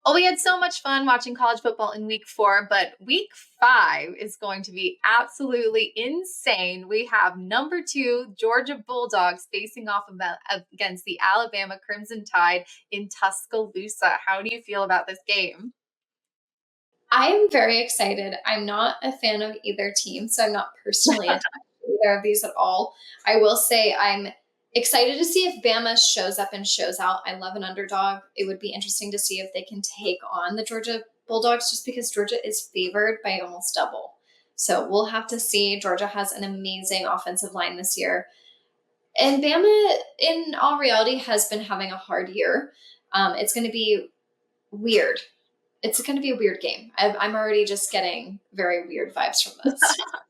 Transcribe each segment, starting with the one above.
Well, we had so much fun watching college football in week 4, but week 5 is going to be absolutely insane. We have number 2 Georgia Bulldogs facing off against the Alabama Crimson Tide in Tuscaloosa. How do you feel about this game? I am very excited. I'm not a fan of either team, so I'm not personally attached to either of these at all. I will say I'm excited to see if Bama shows up and shows out. I love an underdog. It would be interesting to see if they can take on the Georgia Bulldogs just because Georgia is favored by almost double. So we'll have to see. Georgia has an amazing offensive line this year. And Bama, in all reality, has been having a hard year. It's going to be weird. It's going to be a weird game. I'm already just getting very weird vibes from this. Yeah.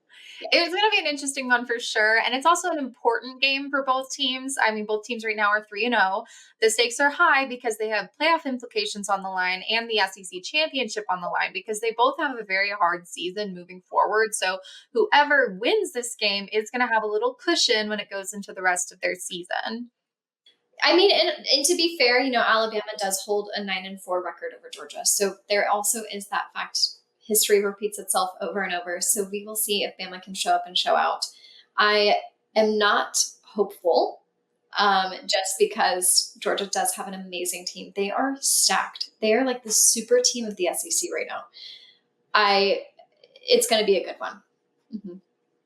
It's going to be an interesting one for sure. And it's also an important game for both teams. I mean, both teams right now are 3-0. The stakes are high because they have playoff implications on the line and the SEC championship on the line because they both have a very hard season moving forward. So whoever wins this game is going to have a little cushion when it goes into the rest of their season. I mean, and to be fair, Alabama does hold a 9-4 record over Georgia. So there also is that fact. History repeats itself over and over. So we will see if Bama can show up and show out. I am not hopeful just because Georgia does have an amazing team. They are stacked. They are like the super team of the SEC right now. It's going to be a good one. Mm-hmm.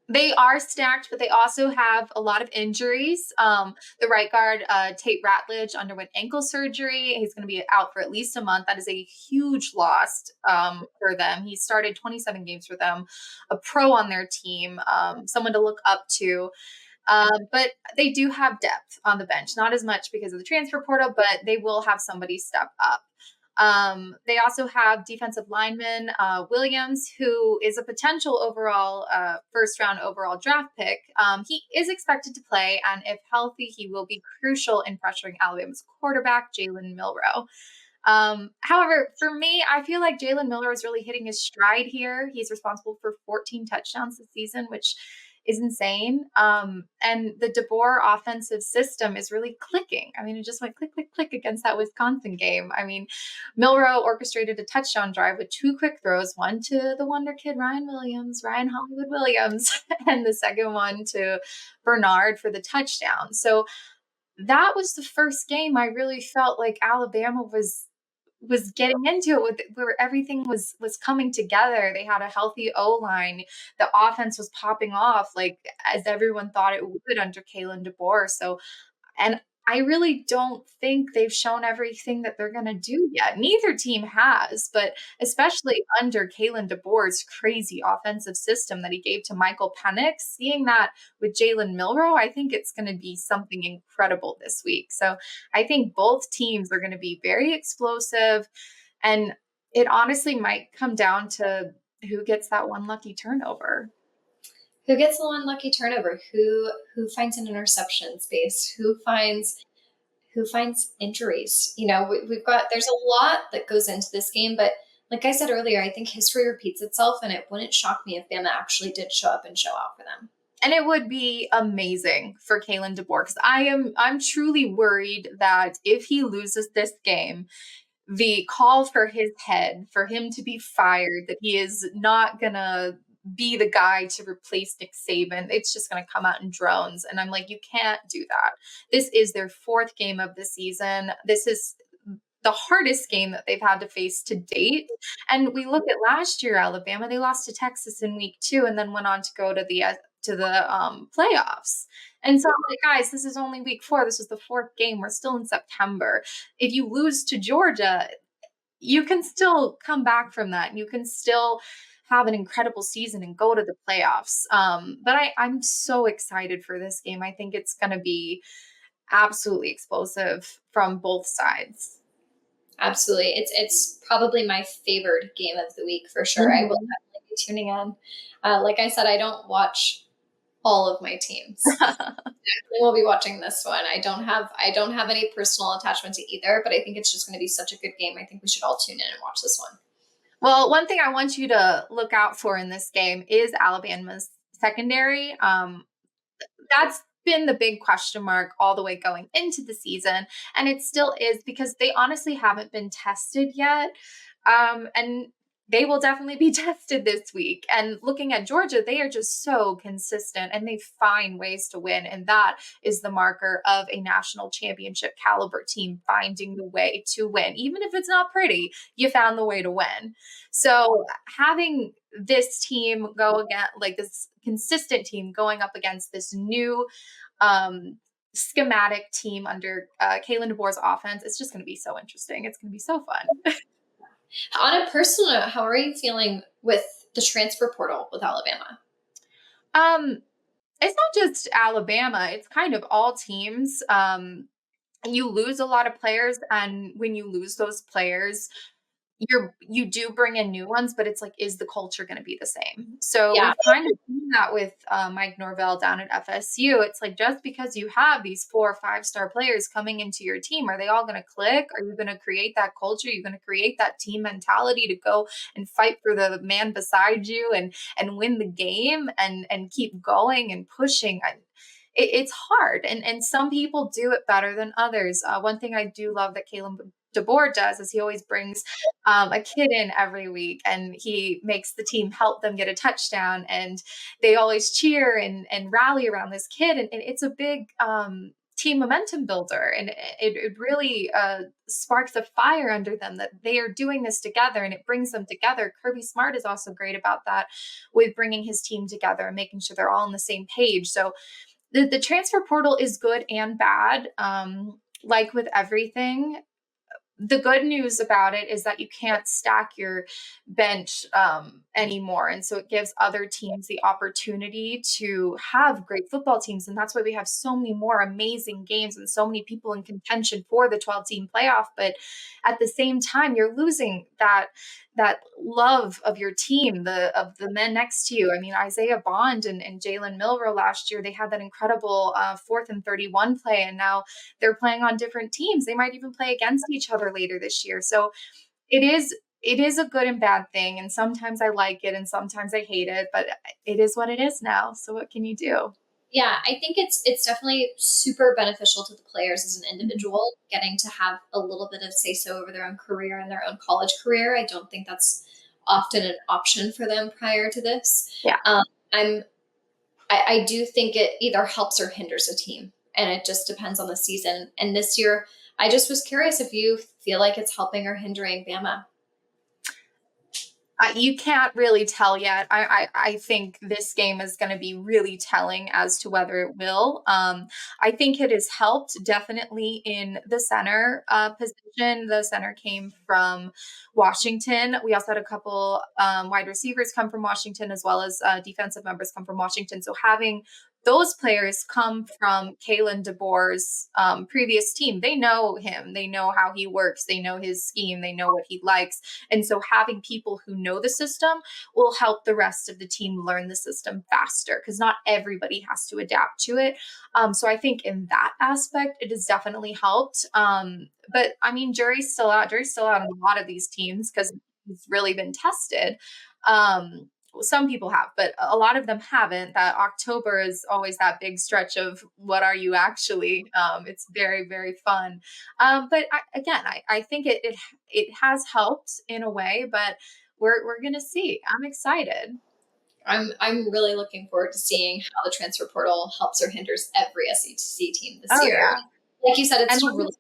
They are stacked, but they also have a lot of injuries. The right guard, Tate Ratledge, underwent ankle surgery. He's going to be out for at least a month. That is a huge loss for them. He started 27 games for them, a pro on their team, someone to look up to. But they do have depth on the bench, not as much because of the transfer portal, but they will have somebody step up. They also have defensive lineman Williams, who is a potential overall first round overall draft pick. He is expected to play, and if healthy, he will be crucial in pressuring Alabama's quarterback, Jalen Milroe. However, for me, I feel like Jalen Milroe is really hitting his stride here. He's responsible for 14 touchdowns this season, which is insane. And the DeBoer offensive system is really clicking. I mean, it just went click, click, click against that Wisconsin game. I mean, Milroe orchestrated a touchdown drive with 2 quick throws, one to the wonder kid, Ryan Hollywood Williams, and the second one to Bernard for the touchdown. So that was the first game I really felt like Alabama was getting into it with where everything was coming together. They had a healthy O-line. The offense was popping off like as everyone thought it would under Kalen DeBoer. So, and I really don't think they've shown everything that they're going to do yet. Neither team has, but especially under Kalen DeBoer's crazy offensive system that he gave to Michael Penix, seeing that with Jalen Milroe, I think it's going to be something incredible this week. So I think both teams are going to be very explosive, and it honestly might come down to who gets that one lucky turnover. Who gets the one lucky turnover? Who finds an interception space? Who finds injuries? We've got there's a lot that goes into this game, but like I said earlier, I think history repeats itself, and it wouldn't shock me if Bama actually did show up and show out for them. And it would be amazing for Kalen DeBoer because I'm truly worried that if he loses this game, the call for his head, for him to be fired, that he is not gonna be the guy to replace Nick Saban. It's just going to come out in drones. And I'm like, you can't do that. This is their 4th game of the season. This is the hardest game that they've had to face to date. And we look at last year, Alabama, they lost to Texas in week 2 and then went on to go to the playoffs. And so I'm like, guys, this is only week 4. This is the 4th game. We're still in September. If you lose to Georgia, you can still come back from that. You can still have an incredible season and go to the playoffs. But I'm so excited for this game. I think it's going to be absolutely explosive from both sides. Absolutely. It's probably my favorite game of the week for sure. I will definitely be tuning in. Like I said, I don't watch all of my teams. Definitely will be watching this one. I don't have any personal attachment to either, but I think it's just going to be such a good game. I think we should all tune in and watch this one. Well, one thing I want you to look out for in this game is Alabama's secondary. That's been the big question mark all the way going into the season. And it still is because they honestly haven't been tested yet. And they will definitely be tested this week. And looking at Georgia, they are just so consistent and they find ways to win. And that is the marker of a national championship caliber team finding the way to win. Even if it's not pretty, you found the way to win. So having this team go again, like this consistent team going up against this new schematic team under Kalen DeBoer's offense, it's just going to be so interesting. It's going to be so fun. On a personal note, how are you feeling with the transfer portal with Alabama? Um, it's not just Alabama, it's kind of all teams. You lose a lot of players, and when you lose those players, you do bring in new ones, but it's like, is the culture going to be the same? So Yeah. we've kind of seen that with Mike Norvell down at FSU. It's like, just because you have these 4 or 5-star players coming into your team, are they all going to click? Are you going to create that culture? Are you going to create that team mentality to go and fight for the man beside you and win the game and keep going and pushing? It's hard, and some people do it better than others. One thing I do love that Caleb DeBoer does is he always brings a kid in every week, and he makes the team help them get a touchdown, and they always cheer and rally around this kid, and it's a big team momentum builder, and it really sparks a fire under them that they are doing this together, and it brings them together. Kirby Smart is also great about that, with bringing his team together and making sure they're all on the same page. So the transfer portal is good and bad. Like with everything, the good news about it is that you can't stack your bench anymore. And so it gives other teams the opportunity to have great football teams. And that's why we have so many more amazing games and so many people in contention for the 12-team playoff. But at the same time, you're losing that love of your team, of the men next to you. I mean, Isaiah Bond and Jalen Milrow last year, they had that incredible 4th and 31 play, and now they're playing on different teams. They might even play against each other later this year. So it is a good and bad thing. And sometimes I like it and sometimes I hate it, but it is what it is now. So what can you do? Yeah, I think it's definitely super beneficial to the players as an individual, getting to have a little bit of say so over their own career and their own college career. I don't think that's often an option for them prior to this. Yeah. I'm I do think it either helps or hinders a team, and it just depends on the season. And this year, I just was curious if you feel like it's helping or hindering Bama. You can't really tell yet. I think this game is going to be really telling as to whether it will. I think it has helped definitely in the center position. The center came from Washington. We also had a couple wide receivers come from Washington, as well as defensive members come from Washington. So having those players come from Kalen DeBoer's previous team. They know him. They know how he works. They know his scheme. They know what he likes. And so having people who know the system will help the rest of the team learn the system faster, because not everybody has to adapt to it. So I think in that aspect, it has definitely helped. But I mean, jury's still out. Jury's still out on a lot of these teams because it's really been tested. Some people have, but a lot of them haven't. That October is always that big stretch of what are you actually? It's very, very fun. But I think it has helped in a way, but we're gonna see. I'm excited. I'm really looking forward to seeing how the transfer portal helps or hinders every SEC team this Oh year. yeah. Like you said, And it's really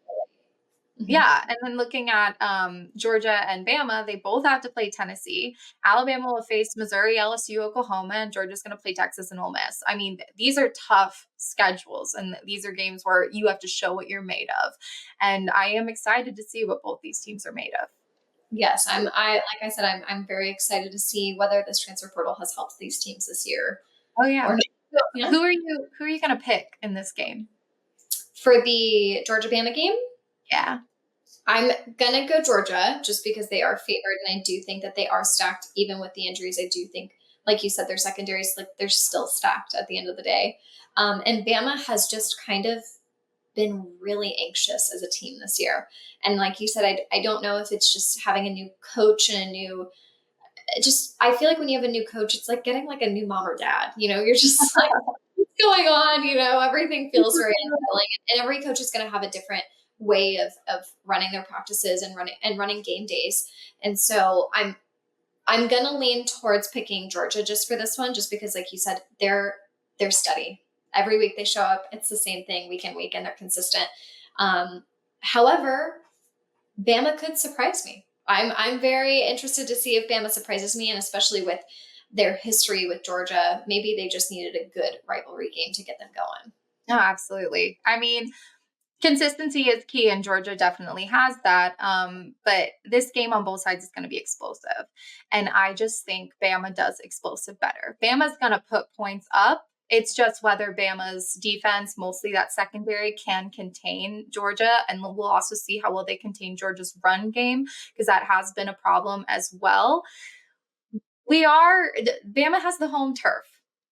Mhm. yeah, and then looking at Georgia and Bama, they both have to play Tennessee. Alabama will face Missouri, LSU, Oklahoma, and Georgia's going to play Texas and Ole Miss. I mean, these are tough schedules, and these are games where you have to show what you're made of. And I am excited to see what both these teams are made of. Yes, like I said, I'm very excited to see whether this transfer portal has helped these teams this year Oh yeah. or not. So Yeah. who are you going to pick in this game? For the Georgia Bama game, Yeah. I'm gonna go Georgia just because they are favored, and I do think that they are stacked even with the injuries. I do think, like you said, their secondaries, like they're still stacked at the end of the day. And Bama has just kind of been really anxious as a team this year. And like you said, I don't know if it's just having a new coach and a new just I feel like when you have a new coach, it's like getting like a new mom or dad. You know, you're just like, what's going on? Everything feels very unsettling, and every coach is going to have a different way of running their practices and running game days. And so I'm going to lean towards picking Georgia just for this one, just because, like you said, they're steady. Every week they show up. It's the same thing week in, week in. They're consistent. However, Bama could surprise me. I'm very interested to see if Bama surprises me, and especially with their history with Georgia, maybe they just needed a good rivalry game to get them going. No, absolutely. I mean, consistency is key, and Georgia definitely has that. But this game on both sides is going to be explosive. And I just think Bama does explosive better. Bama's going to put points up. It's just whether Bama's defense, mostly that secondary, can contain Georgia. And we'll also see how well they contain Georgia's run game, because that has been a problem as well. Bama has the home turf.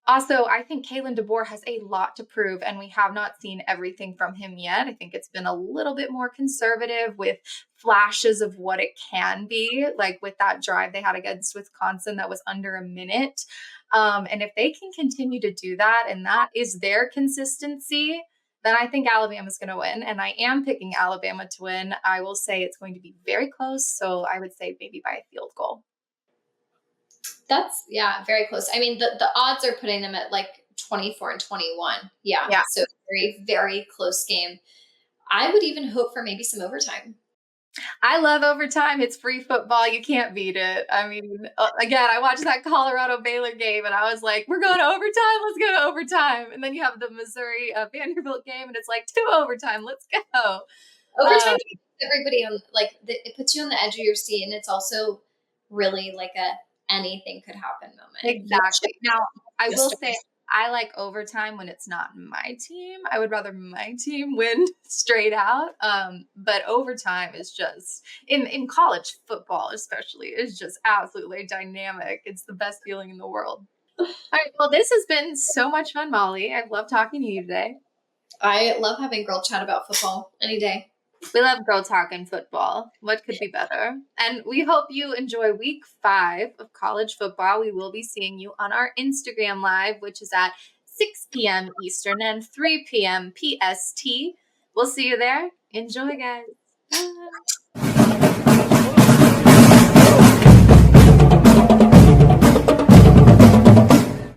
Also, I think Kalen DeBoer has a lot to prove, and we have not seen everything from him yet. I think it's been a little bit more conservative with flashes of what it can be, like with that drive they had against Wisconsin that was under a minute. And if they can continue to do that, and that is their consistency, then I think Alabama's going to win. And I am picking Alabama to win. I will say it's going to be very close. So I would say maybe by a field goal. That's very close. I mean, the odds are putting them at like 24-21. Yeah. Yeah. So very, very close game. I would even hope for maybe some overtime. I love overtime. It's free football. You can't beat it. I mean, again, I watched that Colorado Baylor game and I was like, we're going to overtime. Let's go to overtime. And then you have the Missouri Vanderbilt game and it's like 2 overtime. Let's go. Overtime keeps everybody on, like, it puts you on the edge of your seat, and it's also really like a anything could happen moment. Exactly. Now, I will say I like overtime when it's not my team. I would rather my team win straight out. But overtime is just in college football, especially, is just absolutely dynamic. It's the best feeling in the world. All right. Well, this has been so much fun, Molly. I've loved talking to you today. I love having girl chat about football any day. We love girl talk and football. What could be better? And we hope you enjoy week 5 of college football. We will be seeing you on our Instagram live, which is at 6 p.m. Eastern and 3 p.m. PST. We'll see you there. Enjoy, guys. Bye.